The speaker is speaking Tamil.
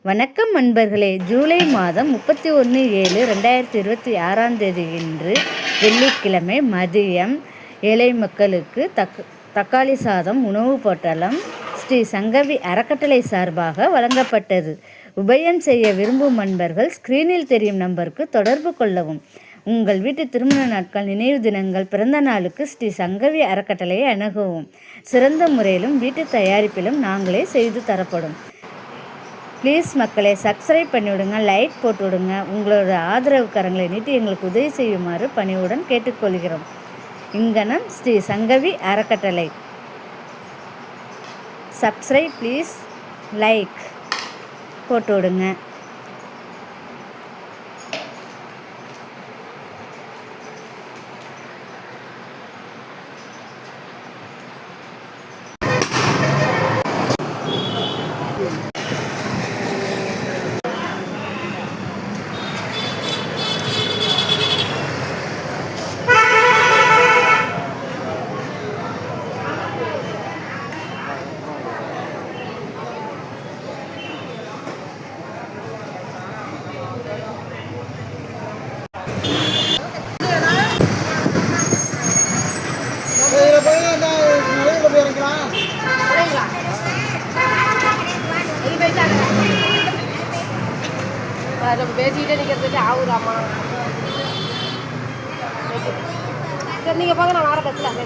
வணக்கம் நண்பர்களே. ஜூலை மாதம் 31/7/2026 இன்று வெள்ளிக்கிழமை மதியம் ஏழை மக்களுக்கு தக்காளி சாதம் உணவு பொட்டலம் ஸ்ரீ சங்கவி அறக்கட்டளை சார்பாக வழங்கப்பட்டது. உபயம் செய்ய விரும்பும் நண்பர்கள் ஸ்கிரீனில் தெரியும் நம்பருக்கு தொடர்பு கொள்ளவும். உங்கள் வீட்டு திருமண நாட்கள், நினைவு தினங்கள், பிறந்த நாளுக்கு ஸ்ரீ சங்கவி அறக்கட்டளையை அணுகவும். சிறந்த முறையிலும் வீட்டு தயாரிப்பிலும் நாங்களே செய்து தரப்படும். ப்ளீஸ் மக்களே, சப்ஸ்கிரைப் பண்ணிவிடுங்க, லைக் போட்டு விடுங்க. உங்களோட ஆதரவு கரங்களை நீட்டி எங்களுக்கு உதவி செய்யுமாறு பணிவுடன் கேட்டுக்கொள்கிறோம். இங்கனம் ஸ்ரீ சங்கவி அறக்கட்டளை. சப்ஸ்கிரைப் ப்ளீஸ், லைக் போட்டு விடுங்க. பேசிக்கிட்டே நிற்கிறதுக்கு ஆகுதாம்மா. சரி, நீங்கள் போங்க, நான் வர பஸ்ஸில்